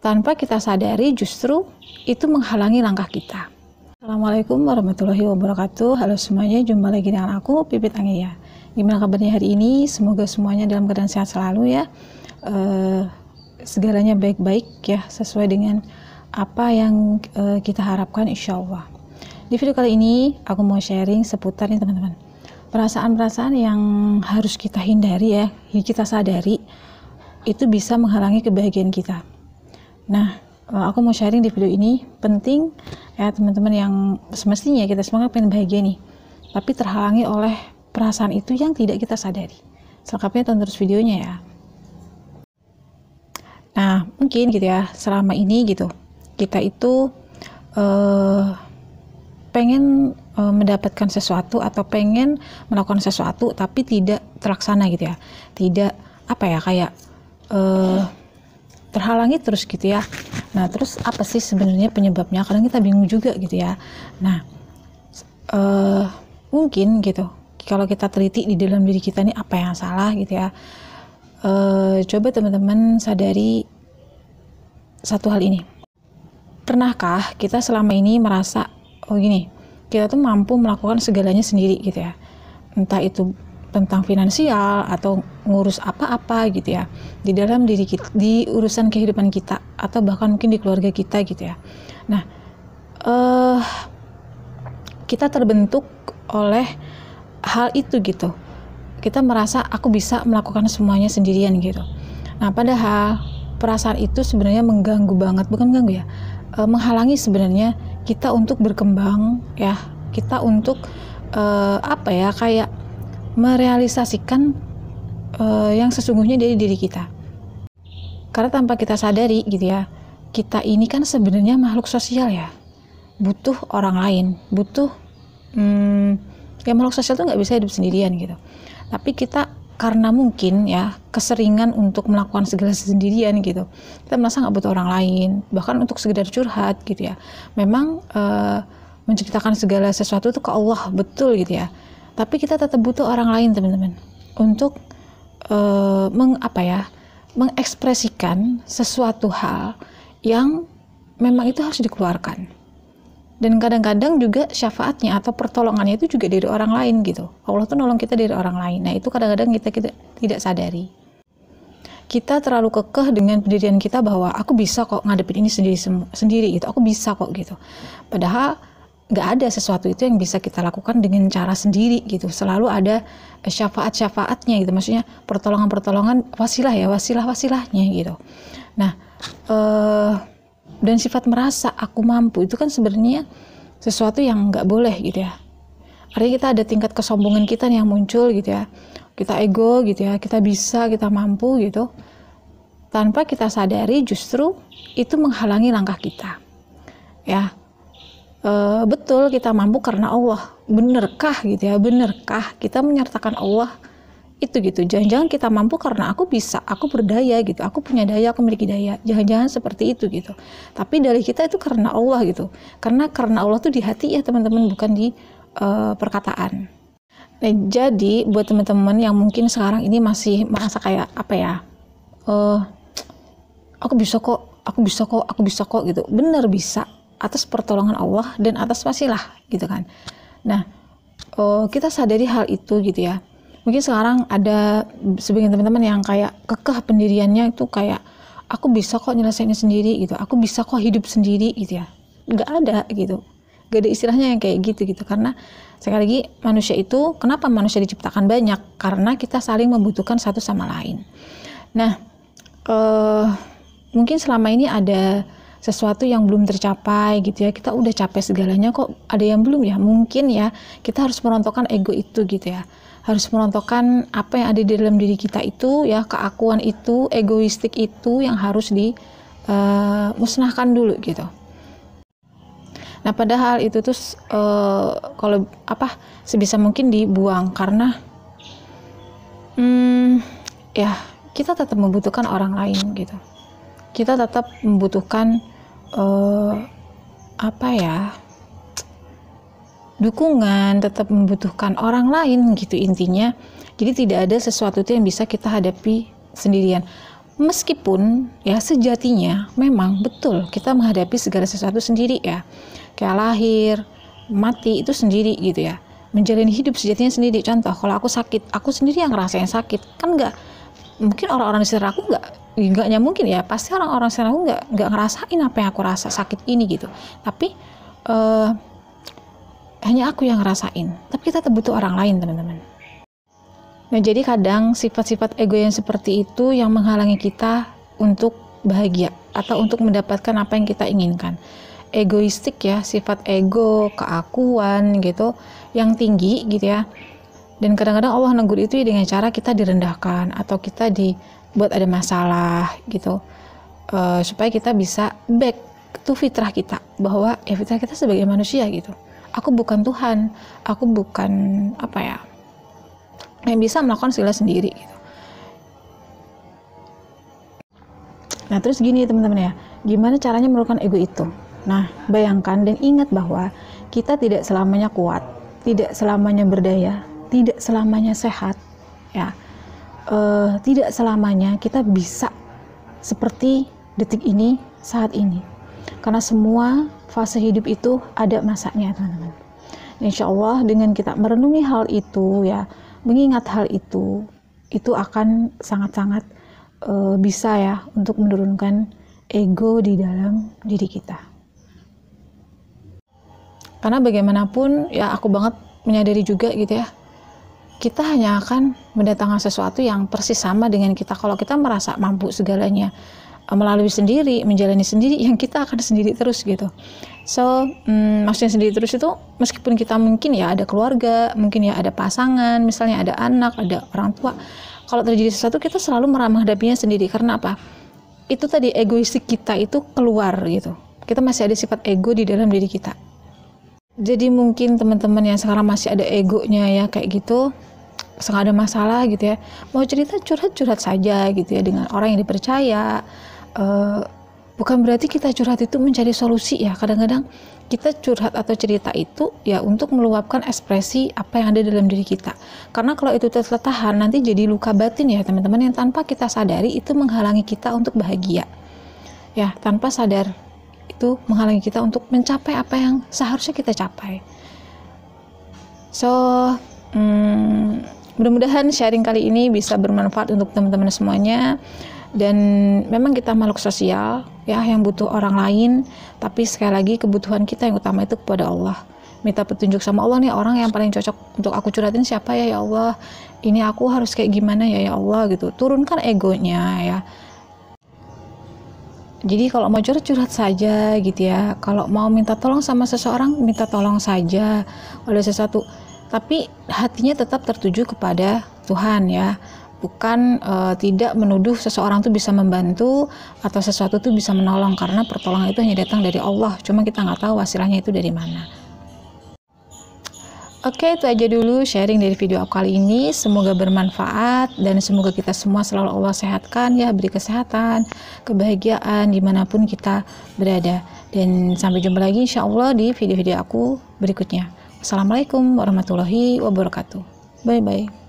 tanpa kita sadari justru itu menghalangi langkah kita. Assalamualaikum warahmatullahi wabarakatuh. Halo semuanya, jumpa lagi dengan aku Pipit Anggia. Gimana kabarnya hari ini? Semoga semuanya dalam keadaan sehat selalu ya. Segalanya baik-baik ya, sesuai dengan apa yang kita harapkan insya Allah. Di video kali ini aku mau sharing seputar nih teman-teman, perasaan-perasaan yang harus kita hindari ya, kita sadari itu bisa menghalangi kebahagiaan kita. Nah, aku mau sharing di video ini, penting ya teman-teman, yang semestinya kita semua pengen bahagia nih, tapi terhalangi oleh perasaan itu yang tidak kita sadari. Selengkapnya tonton terus videonya ya. Nah, mungkin gitu ya, selama ini gitu kita itu pengen mendapatkan sesuatu atau pengen melakukan sesuatu tapi tidak terlaksana gitu ya, tidak kayak terhalangi terus gitu ya. Nah, terus apa sih sebenarnya penyebabnya? Kadang kita bingung juga gitu ya. Nah, mungkin gitu kalau kita teliti di dalam diri kita nih apa yang salah gitu ya. Coba teman-teman sadari satu hal ini. Pernahkah kita selama ini merasa kita tuh mampu melakukan segalanya sendiri gitu ya, entah itu tentang finansial atau ngurus apa-apa gitu ya, di dalam diri kita, di urusan kehidupan kita, atau bahkan mungkin di keluarga kita gitu ya. Nah, kita terbentuk oleh hal itu gitu. Kita merasa aku bisa melakukan semuanya sendirian gitu. Nah, padahal perasaan itu sebenarnya mengganggu banget, bukan mengganggu ya, menghalangi sebenarnya kita untuk berkembang ya, kita untuk kayak merealisasikan yang sesungguhnya dari diri kita. Karena tanpa kita sadari gitu ya, kita ini kan sebenarnya makhluk sosial ya, butuh orang lain, butuh makhluk sosial tuh nggak bisa hidup sendirian gitu. Tapi kita karena mungkin ya keseringan untuk melakukan segala sendirian gitu, kita merasa nggak butuh orang lain, bahkan untuk sekedar curhat gitu ya. Memang menceritakan segala sesuatu itu ke Allah, betul gitu ya, tapi kita tetap butuh orang lain teman-teman untuk mengekspresikan sesuatu hal yang memang itu harus dikeluarkan. Dan kadang-kadang juga syafaatnya atau pertolongannya itu juga dari orang lain gitu. Allah tuh nolong kita dari orang lain. Nah, itu kadang-kadang kita tidak sadari. Kita terlalu kekeh dengan pendirian kita bahwa aku bisa kok ngadepin ini sendiri gitu. Aku bisa kok gitu. Padahal nggak ada sesuatu itu yang bisa kita lakukan dengan cara sendiri gitu. Selalu ada syafaat-syafaatnya gitu. Maksudnya pertolongan-pertolongan, wasilah-wasilahnya gitu. Nah, dan sifat merasa aku mampu itu kan sebenarnya sesuatu yang nggak boleh gitu ya. Artinya kita ada tingkat kesombongan kita yang muncul gitu ya. Kita ego gitu ya, kita bisa, kita mampu gitu. Tanpa kita sadari justru itu menghalangi langkah kita. Ya. Betul kita mampu karena Allah. Benerkah gitu ya? Benerkah kita menyertakan Allah itu gitu? Jangan-jangan kita mampu karena aku bisa, aku berdaya gitu, aku punya daya, aku memiliki daya. Jangan-jangan seperti itu gitu. Tapi dari kita itu karena Allah gitu. Karena Allah tuh di hati ya teman-teman, bukan di perkataan. Nah, jadi buat teman-teman yang mungkin sekarang ini masih merasa kayak aku bisa kok gitu. Bener bisa, atas pertolongan Allah dan atas wasilah gitu kan. Nah, kita sadari hal itu gitu ya. Mungkin sekarang ada sebagian teman-teman yang kayak kekeh pendiriannya itu kayak aku bisa kok nyelesainnya sendiri gitu, aku bisa kok hidup sendiri gitu ya. Nggak ada gitu, nggak ada istilahnya yang kayak gitu. Karena sekali lagi manusia itu, kenapa manusia diciptakan banyak? Karena kita saling membutuhkan satu sama lain. Nah, mungkin selama ini ada sesuatu yang belum tercapai gitu ya, kita udah capek segalanya kok ada yang belum ya. Mungkin ya kita harus merontokkan ego itu gitu ya, harus merontokkan apa yang ada di dalam diri kita itu ya, keakuan itu, egoistik itu yang harus dimusnahkan dulu gitu. Nah, padahal itu tuh kalau sebisa mungkin dibuang, karena ya kita tetap membutuhkan orang lain gitu. Kita tetap membutuhkan dukungan, tetap membutuhkan orang lain gitu intinya. Jadi tidak ada sesuatu itu yang bisa kita hadapi sendirian. Meskipun ya sejatinya memang betul kita menghadapi segala sesuatu sendiri ya, kayak lahir, mati itu sendiri gitu ya, menjalani hidup sejatinya sendiri. Contoh, kalau aku sakit, aku sendiri yang ngerasain sakit, kan nggak mungkin orang-orang di sekitar aku nggak mungkin ya, pasti orang-orang sekitar aku nggak ngerasain apa yang aku rasa sakit ini gitu. Tapi hanya aku yang ngerasain, tapi kita tetap butuh orang lain, teman-teman. Nah, jadi kadang sifat-sifat ego yang seperti itu yang menghalangi kita untuk bahagia atau untuk mendapatkan apa yang kita inginkan. Egoistik ya, sifat ego, keakuan gitu, yang tinggi gitu ya. Dan kadang-kadang Allah negur itu dengan cara kita direndahkan atau kita dibuat ada masalah gitu, supaya kita bisa back to fitrah kita, bahwa ya fitrah kita sebagai manusia gitu. Aku bukan Tuhan, aku bukan apa ya, yang bisa melakukan segala sendiri gitu. Nah, terus gini teman-teman ya, gimana caranya melupakan ego itu? Nah, bayangkan dan ingat bahwa kita tidak selamanya kuat, tidak selamanya berdaya, tidak selamanya sehat ya, tidak selamanya kita bisa seperti detik ini, saat ini, karena semua fase hidup itu ada masanya, teman-teman. Insya Allah dengan kita merenungi hal itu ya, mengingat hal itu akan sangat-sangat bisa ya untuk menurunkan ego di dalam diri kita. Karena bagaimanapun ya, aku banget menyadari juga gitu ya, kita hanya akan mendatangkan sesuatu yang persis sama dengan kita. Kalau kita merasa mampu segalanya, melalui sendiri, menjalani sendiri, yang kita akan sendiri terus gitu. So, maksudnya sendiri terus itu meskipun kita mungkin ya ada keluarga, mungkin ya ada pasangan, misalnya ada anak, ada orang tua, kalau terjadi sesuatu kita selalu menghadapinya sendiri. Karena apa? Itu tadi egoistik kita itu keluar gitu. Kita masih ada sifat ego di dalam diri kita. Jadi mungkin teman-teman yang sekarang masih ada egonya ya kayak gitu, nggak ada masalah gitu ya, mau cerita curhat saja gitu ya dengan orang yang dipercaya. Bukan berarti kita curhat itu mencari solusi ya. Kadang-kadang kita curhat atau cerita itu ya untuk meluapkan ekspresi apa yang ada dalam diri kita. Karena kalau itu tertahan nanti jadi luka batin ya teman-teman, yang tanpa kita sadari itu menghalangi kita untuk bahagia. Ya, tanpa sadar itu menghalangi kita untuk mencapai apa yang seharusnya kita capai. So, mudah-mudahan sharing kali ini bisa bermanfaat untuk teman-teman semuanya. Dan memang kita makhluk sosial ya, yang butuh orang lain, tapi sekali lagi kebutuhan kita yang utama itu kepada Allah. Minta petunjuk sama Allah nih, orang yang paling cocok untuk aku curhatin siapa ya Allah, ini aku harus kayak gimana ya Allah gitu. Turunkan egonya ya. Jadi kalau mau curhat saja gitu ya, kalau mau minta tolong sama seseorang, minta tolong saja oleh sesuatu, tapi hatinya tetap tertuju kepada Tuhan ya. Bukan tidak menuduh seseorang itu bisa membantu atau sesuatu itu bisa menolong, karena pertolongan itu hanya datang dari Allah, cuma kita nggak tahu wasilahnya itu dari mana. Oke, itu aja dulu sharing dari video aku kali ini. Semoga bermanfaat dan semoga kita semua selalu Allah sehatkan ya, beri kesehatan, kebahagiaan dimanapun kita berada. Dan sampai jumpa lagi insya Allah di video-video aku berikutnya. Assalamualaikum warahmatullahi wabarakatuh. Bye-bye.